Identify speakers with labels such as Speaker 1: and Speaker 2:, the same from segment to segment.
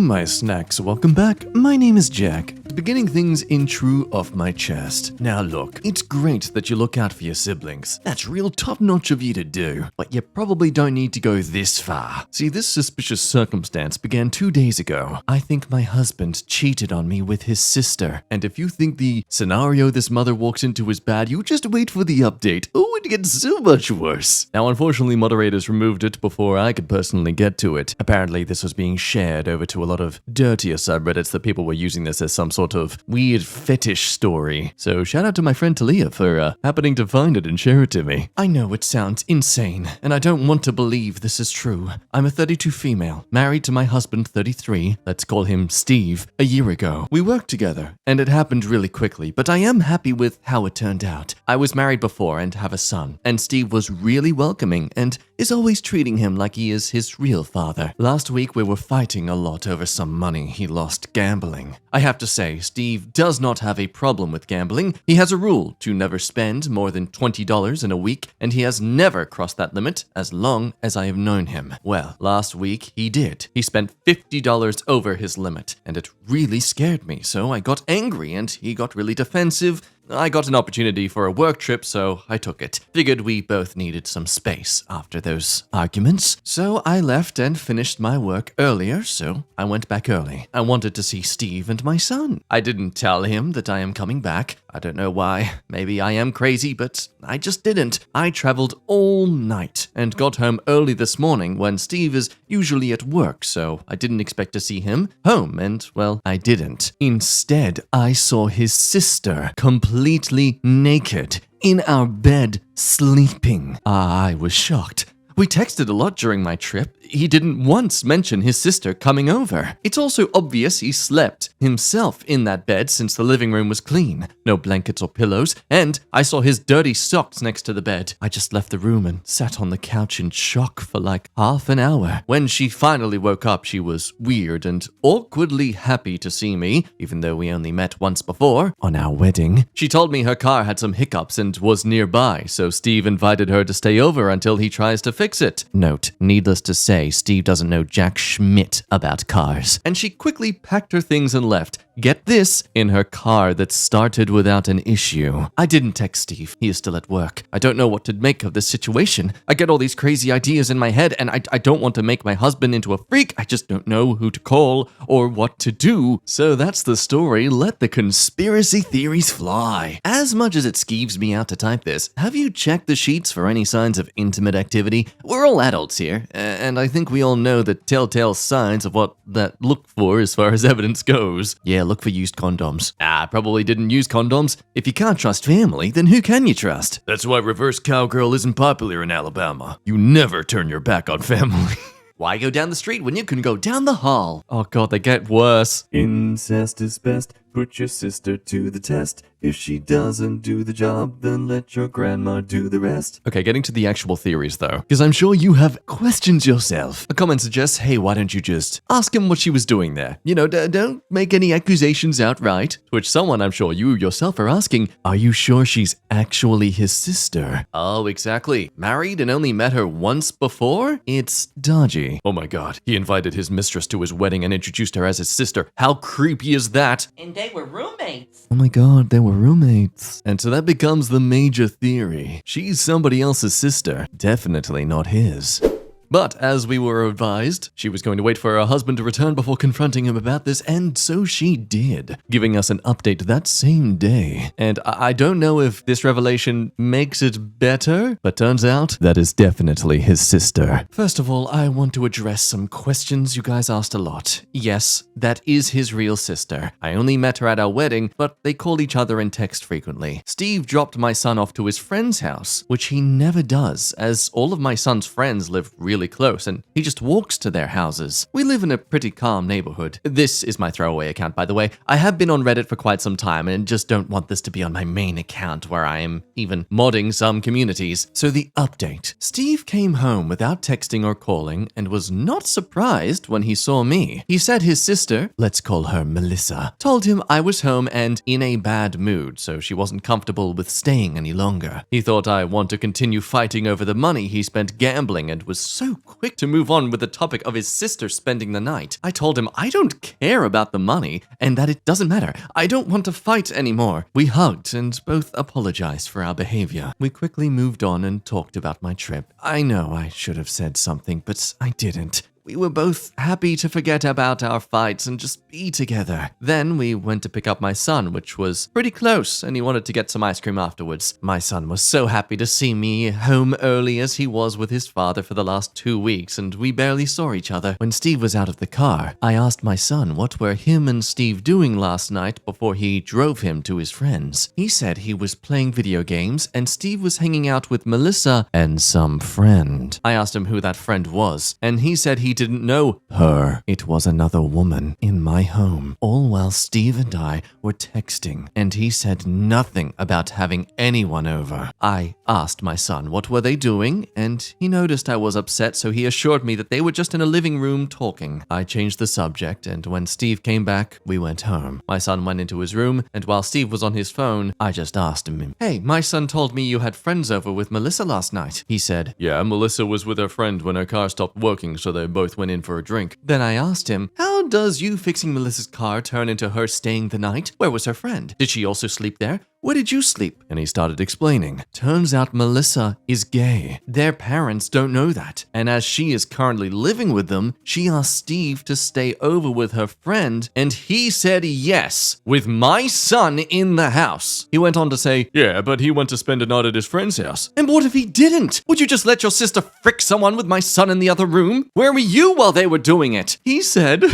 Speaker 1: my snacks, welcome back. My name is Jack. Beginning things in true off my chest. Now look, it's great that you look out for your siblings. That's real top-notch of you to do, but you probably don't need to go this far. See, this suspicious circumstance began 2 days ago. I think my husband cheated on me with his sister, and if you think the scenario this mother walks into is bad, you just wait for the update. Oh, it gets so much worse. Now, unfortunately, moderators removed it before I could personally get to it. Apparently, this was being shared over to a lot of dirtier subreddits that people were using this as some sort of weird fetish story. So shout out to my friend Talia for happening to find it and share it to me. I know it sounds insane, and I don't want to believe this is true. I'm a 32 female, married to my husband 33, let's call him Steve, a year ago. We worked together, and it happened really quickly, but I am happy with how it turned out. I was married before and have a son, and Steve was really welcoming and is always treating him like he is his real father. Last week we were fighting a lot over some money he lost gambling. I have to say, Steve does not have a problem with gambling. He has a rule to never spend more than $20 in a week, and he has never crossed that limit as long as I have known him. Well, last week he did. He spent $50 over his limit, and it really scared me, so I got angry and he got really defensive. I got an opportunity for a work trip, so I took it. Figured we both needed some space after those arguments. So I left and finished my work earlier, so I went back early. I wanted to see Steve and my son. I didn't tell him that I am coming back. I don't know why. Maybe I am crazy, but I just didn't. I traveled all night and got home early this morning when Steve is usually at work, so I didn't expect to see him home, and, well, I didn't. Instead, I saw his sister completely naked in our bed sleeping. I was shocked. We texted a lot during my trip. He didn't once mention his sister coming over. It's also obvious he slept himself in that bed since the living room was clean. No blankets or pillows, and I saw his dirty socks next to the bed. I just left the room and sat on the couch in shock for like half an hour. When she finally woke up, she was weird and awkwardly happy to see me, even though we only met once before, on our wedding. She told me her car had some hiccups and was nearby, so Steve invited her to stay over until he tries to fix it. Note, needless to say, Steve doesn't know jack schmidt about cars. And she quickly packed her things and left. Get this, in her car that started without an issue. I didn't text Steve. He is still at work. I don't know what to make of this situation. I get all these crazy ideas in my head, and I don't want to make my husband into a freak. I just don't know who to call or what to do. So that's the story. Let the conspiracy theories fly. As much as it skeeves me out to type this, have you checked the sheets for any signs of intimate activity? We're all adults here, and I think we all know the telltale signs of what that look for as far as evidence goes. Yeah, look for used condoms. I probably didn't use condoms. If you can't trust family, then who can you trust? That's why reverse cowgirl isn't popular in Alabama. You never turn your back on family. Why go down the street when you can go down the hall? Oh god, they get worse. Incest is best. Put your sister to the test. If she doesn't do the job, then let your grandma do the rest. Okay, getting to the actual theories though, because I'm sure you have questions yourself. A comment suggests, hey, why don't you just ask him what she was doing there? You know, don't make any accusations outright. To which someone, I'm sure you yourself are asking, are you sure she's actually his sister? Oh, exactly. Married and only met her once before? It's dodgy. Oh my god, he invited his mistress to his wedding and introduced her as his sister. How creepy is that?
Speaker 2: And they were roommates.
Speaker 1: Oh my god, they were roommates. And so that becomes the major theory. She's somebody else's sister, definitely not his. But as we were advised, she was going to wait for her husband to return before confronting him about this, and so she did, giving us an update that same day. And I don't know if this revelation makes it better, but turns out that is definitely his sister. First of all, I want to address some questions you guys asked a lot. Yes, that is his real sister. I only met her at our wedding, but they called each other in text frequently. Steve dropped my son off to his friend's house, which he never does, as all of my son's friends live really close, and he just walks to their houses. We live in a pretty calm neighborhood. This is my throwaway account, by the way. I have been on Reddit for quite some time and just don't want this to be on my main account where I am even modding some communities. So the update. Steve came home without texting or calling and was not surprised when he saw me. He said his sister, let's call her Melissa, told him I was home and in a bad mood, so she wasn't comfortable with staying any longer. He thought I want to continue fighting over the money he spent gambling and was so so quick to move on with the topic of his sister spending the night. I told him I don't care about the money and that it doesn't matter. I don't want to fight anymore. We hugged and both apologized for our behavior. We quickly moved on and talked about my trip. I know I should have said something, but I didn't. We were both happy to forget about our fights and just be together. Then we went to pick up my son, which was pretty close, and he wanted to get some ice cream afterwards. My son was so happy to see me home early as he was with his father for the last 2 weeks, and we barely saw each other. When Steve was out of the car, I asked my son what were him and Steve doing last night before he drove him to his friends. He said he was playing video games, and Steve was hanging out with Melissa and some friend. I asked him who that friend was, and he said he didn't know her. It was another woman in my home, all while Steve and I were texting, and he said nothing about having anyone over. I asked my son what were they doing, and he noticed I was upset, so he assured me that they were just in a living room talking. I changed the subject, and when Steve came back, we went home. My son went into his room, and while Steve was on his phone, I just asked him, "Hey, my son told me you had friends over with Melissa last night." He said, "Yeah, Melissa was with her friend when her car stopped working, so they both went in for a drink." Then I asked him, "How does you fixing Melissa's car turn into her staying the night? Where was her friend? Did she also sleep there? Where did you sleep?" And he started explaining. Turns out Melissa is gay. Their parents don't know that. And as she is currently living with them, she asked Steve to stay over with her friend, and he said yes, with my son in the house. He went on to say, "Yeah, but he went to spend a night at his friend's house." And what if he didn't? Would you just let your sister frick someone with my son in the other room? Where were you while they were doing it? He said...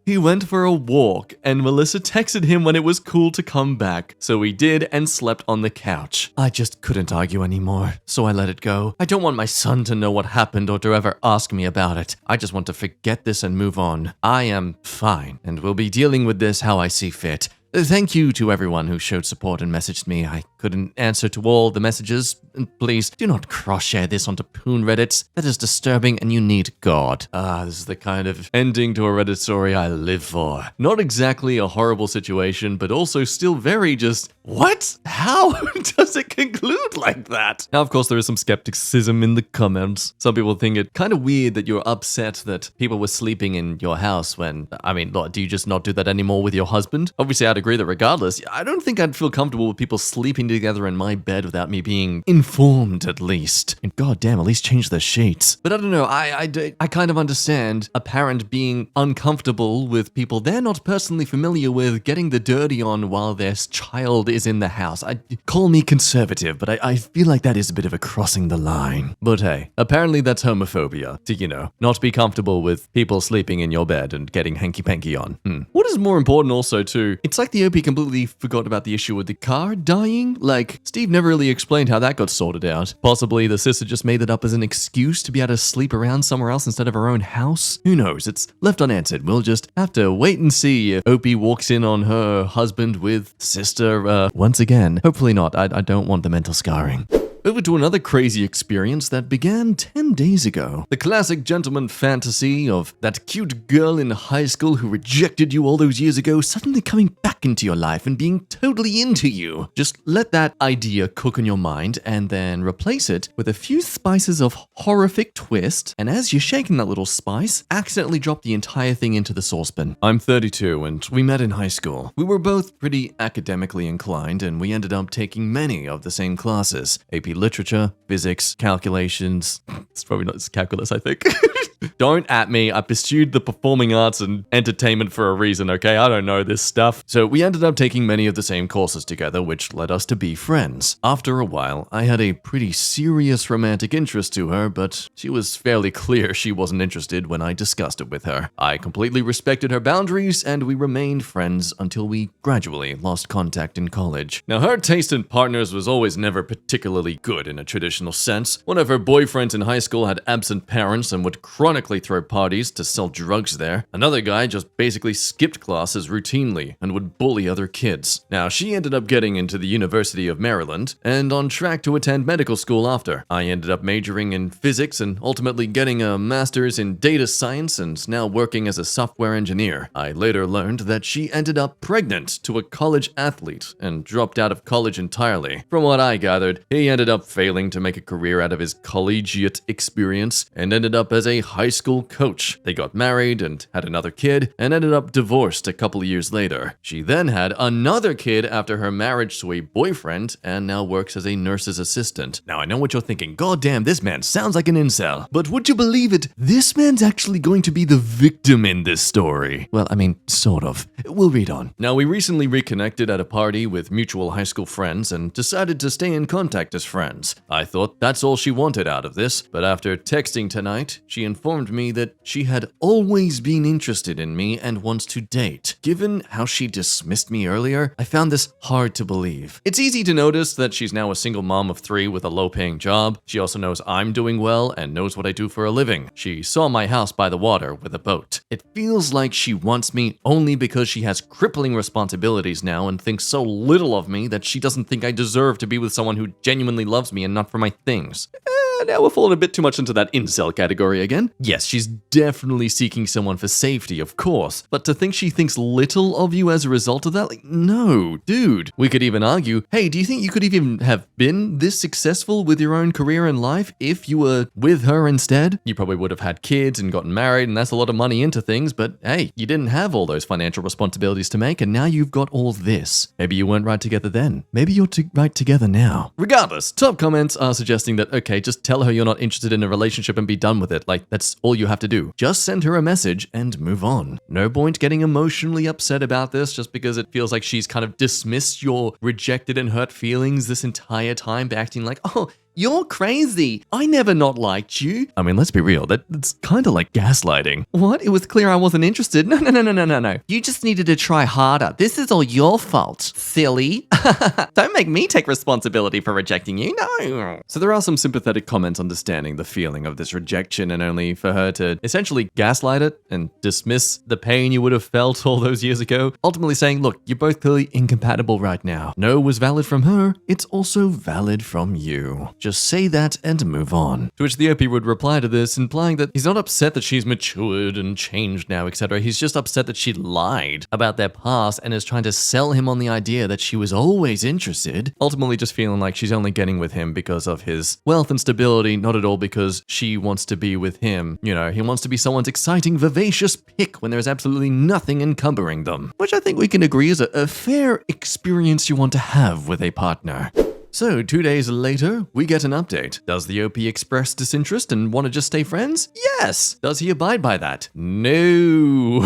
Speaker 1: He went for a walk, and Melissa texted him when it was cool to come back. So he did and slept on the couch. I just couldn't argue anymore, so I let it go. I don't want my son to know what happened or to ever ask me about it. I just want to forget this and move on. I am fine, and will be dealing with this how I see fit. Thank you to everyone who showed support and messaged me. I couldn't answer to all the messages. Please do not cross-share this onto Poon Reddits. That is disturbing and you need God. This is the kind of ending to a Reddit story I live for. Not exactly a horrible situation, but also still very just, what? How does it conclude like that? Now, of course, there is some skepticism in the comments. Some people think it kind of weird that you're upset that people were sleeping in your house when, I mean, do you just not do that anymore with your husband? Obviously, I'd agree that regardless, I don't think I'd feel comfortable with people sleeping together in my bed without me being informed at least. And goddamn, at least change the sheets. But I don't know, I kind of understand a parent being uncomfortable with people they're not personally familiar with getting the dirty on while their child is in the house. Call me conservative, but I feel like that is a bit of a crossing the line. But hey, apparently that's homophobia, to, you know, not be comfortable with people sleeping in your bed and getting hanky-panky on. What is more important also too, it's like the OP completely forgot about the issue with the car dying. Like, Steve never really explained how that got sorted out. Possibly the sister just made it up as an excuse to be able to sleep around somewhere else instead of her own house. Who knows? It's left unanswered. We'll just have to wait and see if OP walks in on her husband with sister once again. Hopefully not. I don't want the mental scarring. Over to another crazy experience that began 10 days ago. The classic gentleman fantasy of that cute girl in high school who rejected you all those years ago suddenly coming back into your life and being totally into you. Just let that idea cook in your mind and then replace it with a few spices of horrific twist, and as you're shaking that little spice, accidentally drop the entire thing into the saucepan. I'm 32 and we met in high school. We were both pretty academically inclined and we ended up taking many of the same classes. AP Literature, physics, calculations. It's probably not calculus, I think. Don't at me. I pursued the performing arts and entertainment for a reason, okay? I don't know this stuff. So we ended up taking many of the same courses together, which led us to be friends. After a while, I had a pretty serious romantic interest to her, but she was fairly clear she wasn't interested when I discussed it with her. I completely respected her boundaries, and we remained friends until we gradually lost contact in college. Now, her taste in partners was always never particularly good in a traditional sense. One of her boyfriends in high school had absent parents and would crush ironically throw parties to sell drugs there. Another guy just basically skipped classes routinely and would bully other kids. Now, she ended up getting into the University of Maryland and on track to attend medical school after. I ended up majoring in physics and ultimately getting a master's in data science and now working as a software engineer. I later learned that she ended up pregnant to a college athlete and dropped out of college entirely. From what I gathered, he ended up failing to make a career out of his collegiate experience and ended up as a high school coach. They got married and had another kid and ended up divorced a couple of years later. She then had another kid after her marriage to a boyfriend and now works as a nurse's assistant. Now, I know what you're thinking. God damn, this man sounds like an incel. But would you believe it? This man's actually going to be the victim in this story. Well, I mean, sort of. We'll read on. Now, we recently reconnected at a party with mutual high school friends and decided to stay in contact as friends. I thought that's all she wanted out of this, but after texting tonight, she informed me that she had always been interested in me and wants to date. Given how she dismissed me earlier, I found this hard to believe. It's easy to notice that she's now a single mom of 3 with a low-paying job. She also knows I'm doing well and knows what I do for a living. She saw my house by the water with a boat. It feels like she wants me only because she has crippling responsibilities now and thinks so little of me that she doesn't think I deserve to be with someone who genuinely loves me and not for my things. Now we're falling a bit too much into that incel category again. Yes, she's definitely seeking someone for safety, of course, but to think she thinks little of you as a result of that? Like, no, dude. We could even argue, hey, do you think you could even have been this successful with your own career and life if you were with her instead? You probably would have had kids and gotten married, and that's a lot of money into things, but hey, you didn't have all those financial responsibilities to make, and now you've got all this. Maybe you weren't right together then. Maybe you're right together now. Regardless, top comments are suggesting that, okay, just tell her you're not interested in a relationship and be done with it. Like, that's all you have to do. Just send her a message and move on. No point getting emotionally upset about this just because it feels like she's kind of dismissed your rejected and hurt feelings this entire time by acting like, oh, you're crazy. I never not liked you. I mean, let's be real. That's kind of like gaslighting. What? It was clear I wasn't interested. No. You just needed to try harder. This is all your fault, silly. Don't make me take responsibility for rejecting you. No. So there are some sympathetic comments understanding the feeling of this rejection and only for her to essentially gaslight it and dismiss the pain you would have felt all those years ago. Ultimately saying, look, you're both clearly incompatible right now. No was valid from her. It's also valid from you. Just say that and move on. To which the OP would reply to this, implying that he's not upset that she's matured and changed now, etc. He's just upset that she lied about their past and is trying to sell him on the idea that she was always interested, ultimately just feeling like she's only getting with him because of his wealth and stability, not at all because she wants to be with him. You know, he wants to be someone's exciting, vivacious pick when there's absolutely nothing encumbering them, which I think we can agree is a fair experience you want to have with a partner. So, 2 days later, we get an update. Does the OP express disinterest and want to just stay friends? Yes! Does he abide by that? No!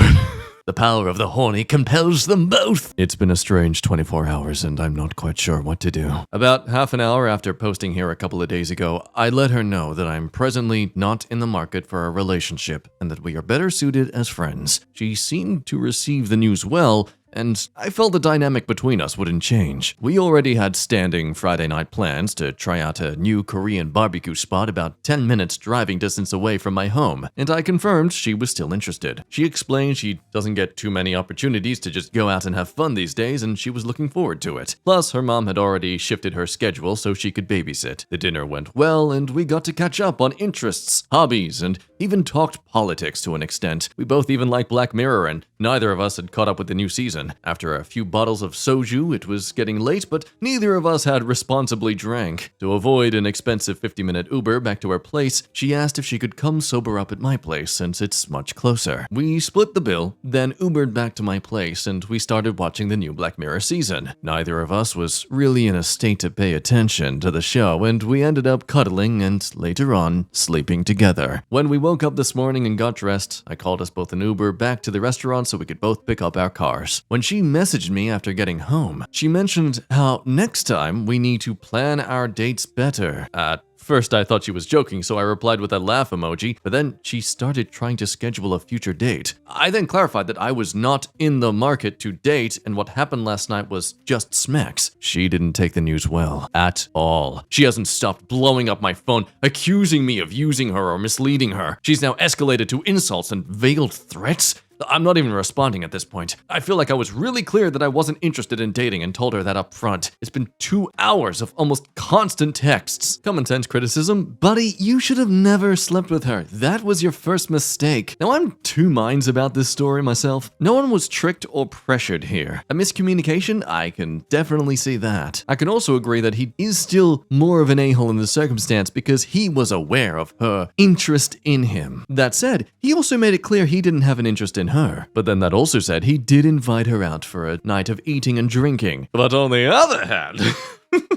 Speaker 1: The power of the horny compels them both. It's been a strange 24 hours and I'm not quite sure what to do. About half an hour after posting here a couple of days ago, I let her know that I'm presently not in the market for a relationship and that we are better suited as friends. She seemed to receive the news well, and I felt the dynamic between us wouldn't change. We already had standing Friday night plans to try out a new Korean barbecue spot about 10 minutes driving distance away from my home, and I confirmed she was still interested. She explained she doesn't get too many opportunities to just go out and have fun these days, and she was looking forward to it. Plus, her mom had already shifted her schedule so she could babysit. The dinner went well, and we got to catch up on interests, hobbies, and even talked politics to an extent. We both even liked Black Mirror, and neither of us had caught up with the new season. After a few bottles of soju, it was getting late, but neither of us had responsibly drank. To avoid an expensive 50-minute Uber back to her place, she asked if she could come sober up at my place since it's much closer. We split the bill, then Ubered back to my place, and we started watching the new Black Mirror season. Neither of us was really in a state to pay attention to the show, and we ended up cuddling and later on sleeping together. When we woke up this morning and got dressed, I called us both an Uber back to the restaurant so we could both pick up our cars. When she messaged me after getting home, she mentioned how next time we need to plan our dates better. At first, I thought she was joking, so I replied with a laugh emoji, but then she started trying to schedule a future date. I then clarified that I was not in the market to date, and what happened last night was just smacks. She didn't take the news well at all. She hasn't stopped blowing up my phone, accusing me of using her or misleading her. She's now escalated to insults and veiled threats. I'm not even responding at this point. I feel like I was really clear that I wasn't interested in dating and told her that up front. It's been 2 hours of almost constant texts. Common sense criticism. Buddy, you should have never slept with her. That was your first mistake. Now, I'm 2 minds about this story myself. No one was tricked or pressured here. A miscommunication? I can definitely see that. I can also agree that he is still more of an a-hole in the circumstance because he was aware of her interest in him. That said, he also made it clear he didn't have an interest in her. But then that also said he did invite her out for a night of eating and drinking. But on the other hand...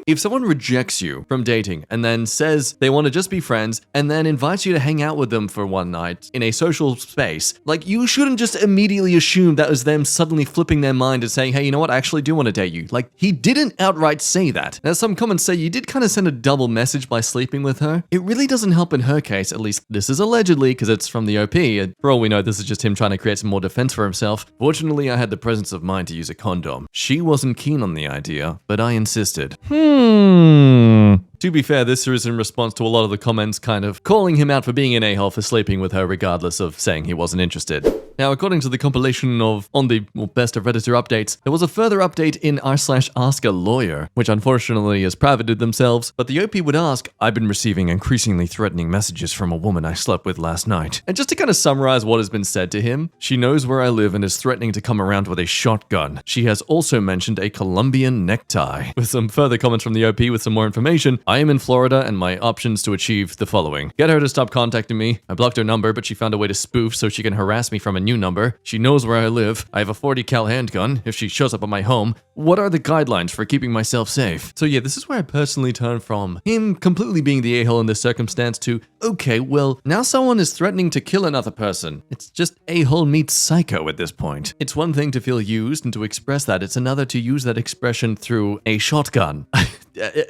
Speaker 1: If someone rejects you from dating and then says they want to just be friends and then invites you to hang out with them for one night in a social space, like, you shouldn't just immediately assume that was them suddenly flipping their mind and saying, hey, you know what, I actually do want to date you. Like, he didn't outright say that. Now, some comments say you did kind of send a double message by sleeping with her. It really doesn't help in her case, at least this is allegedly because it's from the OP. And for all we know, this is just him trying to create some more defense for himself. Fortunately, I had the presence of mind to use a condom. She wasn't keen on the idea, but I insisted. To be fair, this is in response to a lot of the comments kind of calling him out for being an a-hole for sleeping with her regardless of saying he wasn't interested. Now, according to the compilation of on the best of Redditor updates, there was a further update in r/AskALawyer, which unfortunately has privated themselves, but the OP would ask, I've been receiving increasingly threatening messages from a woman I slept with last night. And just to kind of summarize what has been said to him, she knows where I live and is threatening to come around with a shotgun. She has also mentioned a Colombian necktie. With some further comments from the OP with some more information, I am in Florida and my options to achieve the following. Get her to stop contacting me. I blocked her number, but she found a way to spoof so she can harass me from a new number. She knows where I live. I have a 40 cal handgun if she shows up at my home. What are the guidelines for keeping myself safe? So yeah, this is where I personally turn from him completely being the a-hole in this circumstance to, okay, well, now someone is threatening to kill another person. It's just a-hole meets psycho at this point. It's one thing to feel used and to express that. It's another to use that expression through a shotgun.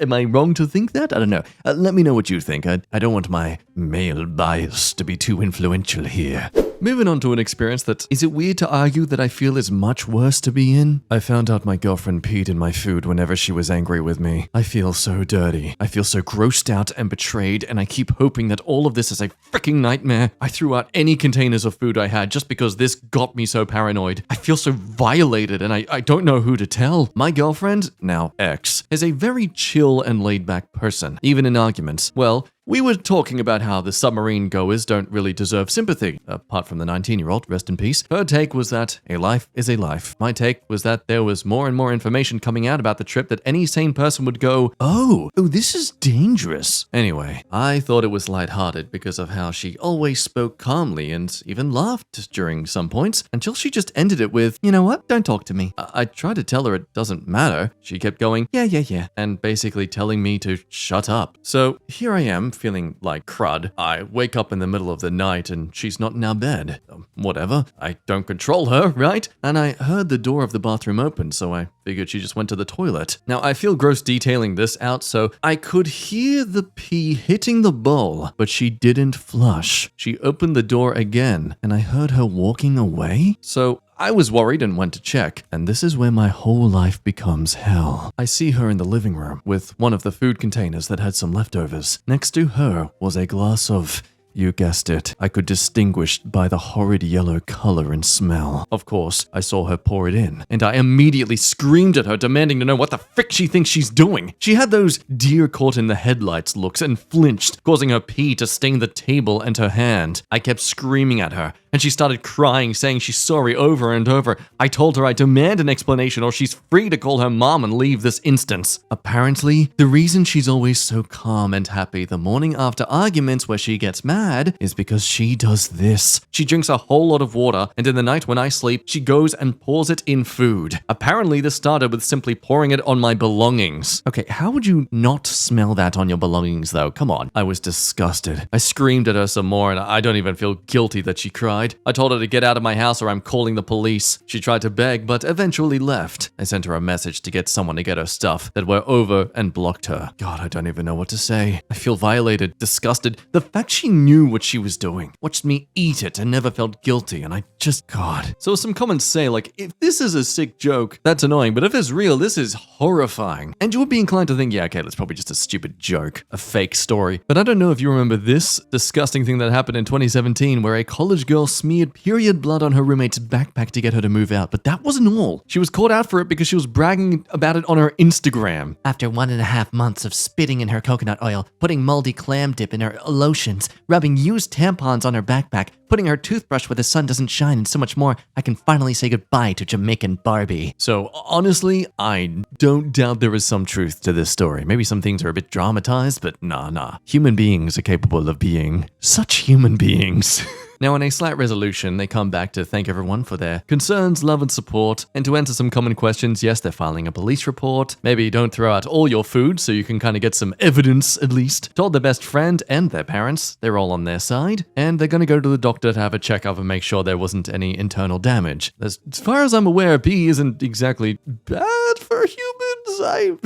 Speaker 1: Am I wrong to think that? I don't know. Let me know what you think. I don't want my male bias to be too influential here. Moving on to an experience that, is it weird to argue that I feel is much worse to be in? I found out my girlfriend peed in my food whenever she was angry with me. I feel so dirty. I feel so grossed out and betrayed, and I keep hoping that all of this is a freaking nightmare. I threw out any containers of food I had just because this got me so paranoid. I feel so violated, and I don't know who to tell. My girlfriend, now ex, is a very chill and laid-back person, even in arguments. Well, we were talking about how the submarine goers don't really deserve sympathy, apart from the 19-year-old, rest in peace. Her take was that a life is a life. My take was that there was more and more information coming out about the trip that any sane person would go, oh, this is dangerous. Anyway, I thought it was lighthearted because of how she always spoke calmly and even laughed during some points, until she just ended it with, you know what, don't talk to me. I tried to tell her it doesn't matter. She kept going, yeah, and basically telling me to shut up. So here I am, feeling like crud. I wake up in the middle of the night and she's not in our bed. Whatever. I don't control her, right? And I heard the door of the bathroom open, so I figured she just went to the toilet. Now, I feel gross detailing this out, so I could hear the pee hitting the bowl, but she didn't flush. She opened the door again, and I heard her walking away. So I was worried and went to check, and this is where my whole life becomes hell. I see her in the living room with one of the food containers that had some leftovers. Next to her was a glass of, you guessed it, I could distinguish by the horrid yellow color and smell. Of course, I saw her pour it in, and I immediately screamed at her, demanding to know what the frick she thinks she's doing. She had those deer caught in the headlights looks and flinched, causing her pee to stain the table and her hand. I kept screaming at her, and she started crying, saying she's sorry over and over. I told her I demand an explanation or she's free to call her mom and leave this instance. Apparently, the reason she's always so calm and happy the morning after arguments where she gets mad bad is because she does this. She drinks a whole lot of water, and in the night when I sleep, she goes and pours it in food. Apparently, this started with simply pouring it on my belongings. Okay, how would you not smell that on your belongings, though? Come on. I was disgusted. I screamed at her some more, and I don't even feel guilty that she cried. I told her to get out of my house or I'm calling the police. She tried to beg, but eventually left. I sent her a message to get someone to get her stuff that were over and blocked her. God, I don't even know what to say. I feel violated, disgusted. The fact she knew what she was doing, watched me eat it and never felt guilty, and I just, God. So some comments say, like, if this is a sick joke, that's annoying, but if it's real, this is horrifying. And you would be inclined to think, yeah, okay, that's probably just a stupid joke, a fake story. But I don't know if you remember this disgusting thing that happened in 2017 where a college girl smeared period blood on her roommate's backpack to get her to move out. But that wasn't all. She was caught out for it because she was bragging about it on her Instagram. After 1.5 months of spitting in her coconut oil, putting moldy clam dip in her lotions, rubbing used tampons on her backpack, putting her toothbrush where the sun doesn't shine, and so much more, I can finally say goodbye to Jamaican Barbie. So honestly, I don't doubt there is some truth to this story. Maybe some things are a bit dramatized, but nah. Human beings are capable of being such human beings. Now, in a slight resolution, they come back to thank everyone for their concerns, love, and support, and to answer some common questions. Yes, they're filing a police report. Maybe don't throw out all your food so you can kind of get some evidence, at least. Told their best friend and their parents they're all on their side, and they're going to go to the doctor to have a checkup and make sure there wasn't any internal damage. As far as I'm aware, B isn't exactly bad for humans.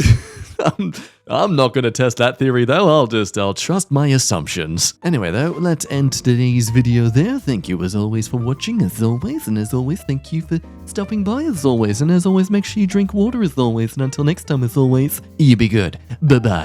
Speaker 1: I'm not going to test that theory, though. I'll trust my assumptions. Anyway, though, let's end today's video there. Thank you, as always, for watching, as always. And as always, thank you for stopping by, as always. And as always, make sure you drink water, as always. And until next time, as always, you be good. Bye-bye.